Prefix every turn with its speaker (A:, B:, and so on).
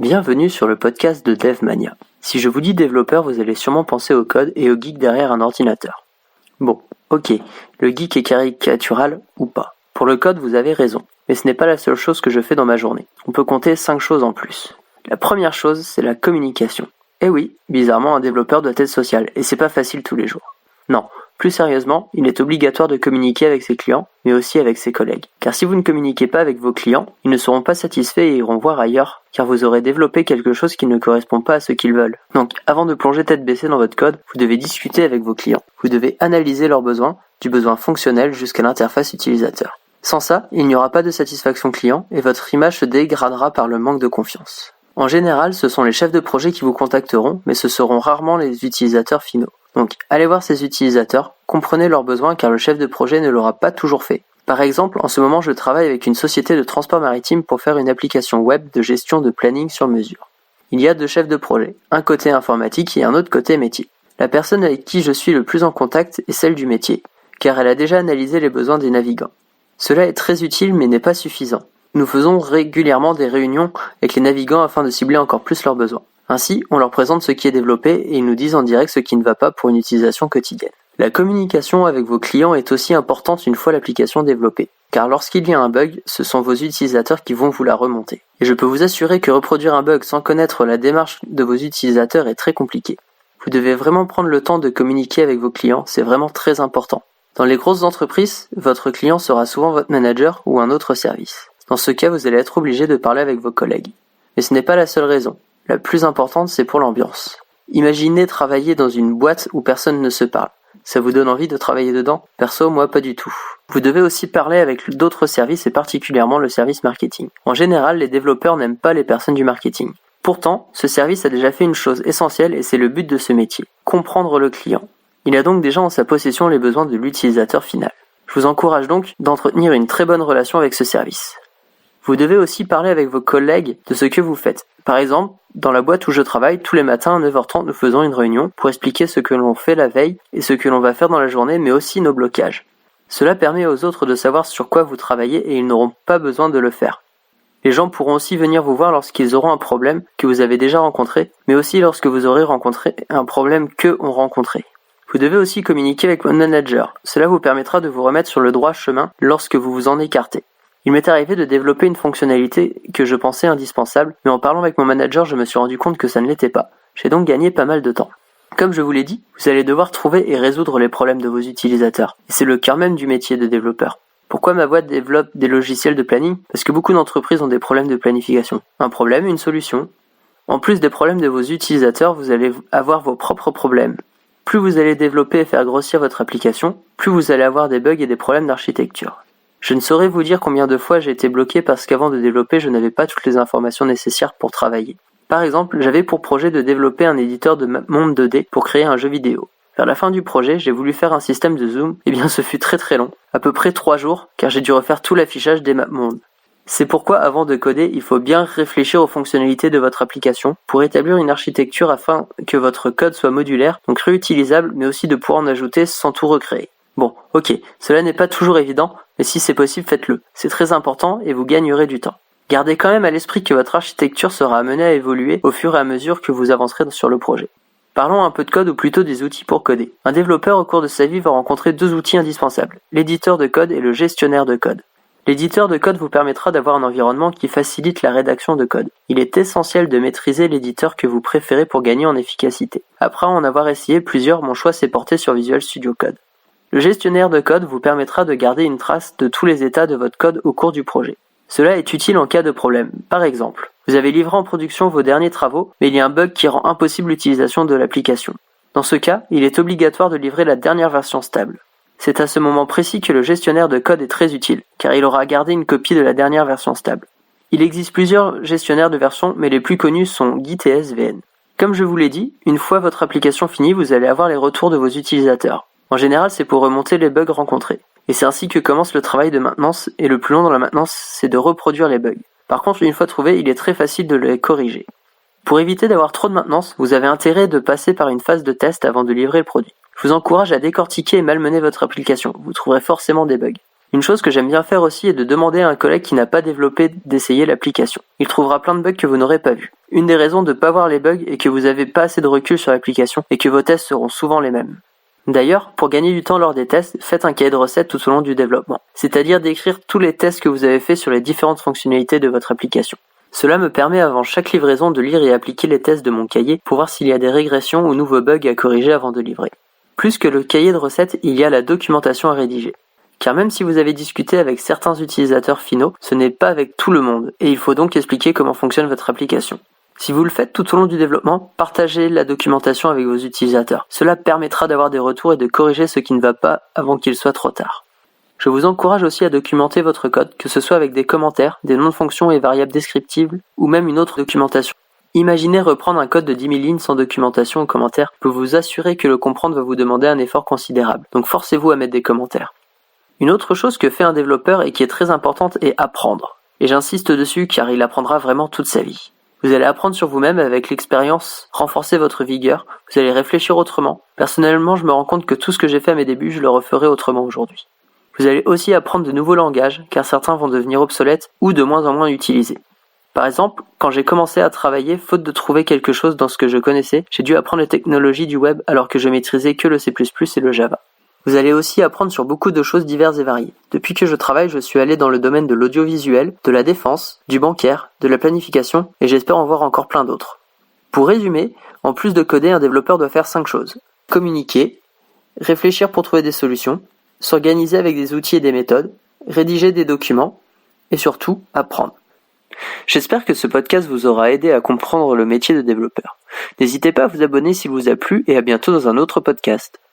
A: Bienvenue sur le podcast de DevMania. Si je vous dis développeur, vous allez sûrement penser au code et au geek derrière un ordinateur. Bon, ok, le geek est caricatural ou pas. Pour le code, vous avez raison, mais ce n'est pas la seule chose que je fais dans ma journée. On peut compter 5 choses en plus. La première chose, c'est la communication. Eh oui, bizarrement, un développeur doit être social, et c'est pas facile tous les jours. Non, plus sérieusement, il est obligatoire de communiquer avec ses clients, mais aussi avec ses collègues. Car si vous ne communiquez pas avec vos clients, ils ne seront pas satisfaits et iront voir ailleurs, car vous aurez développé quelque chose qui ne correspond pas à ce qu'ils veulent. Donc, avant de plonger tête baissée dans votre code, vous devez discuter avec vos clients. Vous devez analyser leurs besoins, du besoin fonctionnel jusqu'à l'interface utilisateur. Sans ça, il n'y aura pas de satisfaction client et votre image se dégradera par le manque de confiance. En général, ce sont les chefs de projet qui vous contacteront, mais ce seront rarement les utilisateurs finaux. Donc, allez voir ces utilisateurs, comprenez leurs besoins car le chef de projet ne l'aura pas toujours fait. Par exemple, en ce moment, je travaille avec une société de transport maritime pour faire une application web de gestion de planning sur mesure. Il y a 2 chefs de projet, un côté informatique et un autre côté métier. La personne avec qui je suis le plus en contact est celle du métier, car elle a déjà analysé les besoins des navigants. Cela est très utile mais n'est pas suffisant. Nous faisons régulièrement des réunions avec les navigants afin de cibler encore plus leurs besoins. Ainsi, on leur présente ce qui est développé et ils nous disent en direct ce qui ne va pas pour une utilisation quotidienne. La communication avec vos clients est aussi importante une fois l'application développée, car lorsqu'il y a un bug, ce sont vos utilisateurs qui vont vous la remonter. Et je peux vous assurer que reproduire un bug sans connaître la démarche de vos utilisateurs est très compliqué. Vous devez vraiment prendre le temps de communiquer avec vos clients, c'est vraiment très important. Dans les grosses entreprises, votre client sera souvent votre manager ou un autre service. Dans ce cas, vous allez être obligé de parler avec vos collègues. Mais ce n'est pas la seule raison. La plus importante, c'est pour l'ambiance. Imaginez travailler dans une boîte où personne ne se parle. Ça vous donne envie de travailler dedans? Perso, moi pas du tout. Vous devez aussi parler avec d'autres services et particulièrement le service marketing. En général, les développeurs n'aiment pas les personnes du marketing. Pourtant, ce service a déjà fait une chose essentielle et c'est le but de ce métier, comprendre le client. Il a donc déjà en sa possession les besoins de l'utilisateur final. Je vous encourage donc d'entretenir une très bonne relation avec ce service. Vous devez aussi parler avec vos collègues de ce que vous faites. Par exemple, dans la boîte où je travaille, tous les matins à 9h30, nous faisons une réunion pour expliquer ce que l'on fait la veille et ce que l'on va faire dans la journée, mais aussi nos blocages. Cela permet aux autres de savoir sur quoi vous travaillez et ils n'auront pas besoin de le faire. Les gens pourront aussi venir vous voir lorsqu'ils auront un problème que vous avez déjà rencontré, mais aussi lorsque vous aurez rencontré un problème qu'eux ont rencontré. Vous devez aussi communiquer avec votre manager. Cela vous permettra de vous remettre sur le droit chemin lorsque vous vous en écartez. Il m'est arrivé de développer une fonctionnalité que je pensais indispensable, mais en parlant avec mon manager, je me suis rendu compte que ça ne l'était pas. J'ai donc gagné pas mal de temps. Comme je vous l'ai dit, vous allez devoir trouver et résoudre les problèmes de vos utilisateurs. Et c'est le cœur même du métier de développeur. Pourquoi ma boîte développe des logiciels de planning? Parce que beaucoup d'entreprises ont des problèmes de planification. Un problème, une solution. En plus des problèmes de vos utilisateurs, vous allez avoir vos propres problèmes. Plus vous allez développer et faire grossir votre application, plus vous allez avoir des bugs et des problèmes d'architecture. Je ne saurais vous dire combien de fois j'ai été bloqué parce qu'avant de développer, je n'avais pas toutes les informations nécessaires pour travailler. Par exemple, j'avais pour projet de développer un éditeur de monde 2D pour créer un jeu vidéo. Vers la fin du projet, j'ai voulu faire un système de zoom, et bien ce fut très long, à peu près 3 jours, car j'ai dû refaire tout l'affichage des MapMonde. C'est pourquoi avant de coder, il faut bien réfléchir aux fonctionnalités de votre application pour établir une architecture afin que votre code soit modulaire, donc réutilisable, mais aussi de pouvoir en ajouter sans tout recréer. Bon, ok, cela n'est pas toujours évident, mais si c'est possible, faites-le. C'est très important et vous gagnerez du temps. Gardez quand même à l'esprit que votre architecture sera amenée à évoluer au fur et à mesure que vous avancerez sur le projet. Parlons un peu de code ou plutôt des outils pour coder. Un développeur au cours de sa vie va rencontrer 2 outils indispensables, l'éditeur de code et le gestionnaire de code. L'éditeur de code vous permettra d'avoir un environnement qui facilite la rédaction de code. Il est essentiel de maîtriser l'éditeur que vous préférez pour gagner en efficacité. Après en avoir essayé plusieurs, mon choix s'est porté sur Visual Studio Code. Le gestionnaire de code vous permettra de garder une trace de tous les états de votre code au cours du projet. Cela est utile en cas de problème. Par exemple, vous avez livré en production vos derniers travaux, mais il y a un bug qui rend impossible l'utilisation de l'application. Dans ce cas, il est obligatoire de livrer la dernière version stable. C'est à ce moment précis que le gestionnaire de code est très utile, car il aura gardé une copie de la dernière version stable. Il existe plusieurs gestionnaires de versions, mais les plus connus sont Git et SVN. Comme je vous l'ai dit, une fois votre application finie, vous allez avoir les retours de vos utilisateurs. En général, c'est pour remonter les bugs rencontrés. Et c'est ainsi que commence le travail de maintenance, et le plus long dans la maintenance, c'est de reproduire les bugs. Par contre, une fois trouvés, il est très facile de les corriger. Pour éviter d'avoir trop de maintenance, vous avez intérêt de passer par une phase de test avant de livrer le produit. Je vous encourage à décortiquer et malmener votre application, vous trouverez forcément des bugs. Une chose que j'aime bien faire aussi est de demander à un collègue qui n'a pas développé d'essayer l'application. Il trouvera plein de bugs que vous n'aurez pas vus. Une des raisons de ne pas voir les bugs est que vous n'avez pas assez de recul sur l'application et que vos tests seront souvent les mêmes. D'ailleurs, pour gagner du temps lors des tests, faites un cahier de recettes tout au long du développement, c'est-à-dire d'écrire tous les tests que vous avez faits sur les différentes fonctionnalités de votre application. Cela me permet avant chaque livraison de lire et appliquer les tests de mon cahier pour voir s'il y a des régressions ou nouveaux bugs à corriger avant de livrer. Plus que le cahier de recettes, il y a la documentation à rédiger. Car même si vous avez discuté avec certains utilisateurs finaux, ce n'est pas avec tout le monde, et il faut donc expliquer comment fonctionne votre application. Si vous le faites tout au long du développement, partagez la documentation avec vos utilisateurs. Cela permettra d'avoir des retours et de corriger ce qui ne va pas avant qu'il soit trop tard. Je vous encourage aussi à documenter votre code, que ce soit avec des commentaires, des noms de fonctions et variables descriptibles, ou même une autre documentation. Imaginez reprendre un code de 10 000 lignes sans documentation ou commentaires, peut vous assurer que le comprendre va vous demander un effort considérable, donc forcez-vous à mettre des commentaires. Une autre chose que fait un développeur et qui est très importante est apprendre. Et j'insiste dessus car il apprendra vraiment toute sa vie. Vous allez apprendre sur vous-même avec l'expérience, renforcer votre vigueur, vous allez réfléchir autrement. Personnellement, je me rends compte que tout ce que j'ai fait à mes débuts, je le referai autrement aujourd'hui. Vous allez aussi apprendre de nouveaux langages, car certains vont devenir obsolètes ou de moins en moins utilisés. Par exemple, quand j'ai commencé à travailler, faute de trouver quelque chose dans ce que je connaissais, j'ai dû apprendre les technologies du web alors que je maîtrisais que le C++ et le Java. Vous allez aussi apprendre sur beaucoup de choses diverses et variées. Depuis que je travaille, je suis allé dans le domaine de l'audiovisuel, de la défense, du bancaire, de la planification, et j'espère en voir encore plein d'autres. Pour résumer, en plus de coder, un développeur doit faire 5 choses. Communiquer, réfléchir pour trouver des solutions, s'organiser avec des outils et des méthodes, rédiger des documents, et surtout, apprendre. J'espère que ce podcast vous aura aidé à comprendre le métier de développeur. N'hésitez pas à vous abonner s'il vous a plu et à bientôt dans un autre podcast.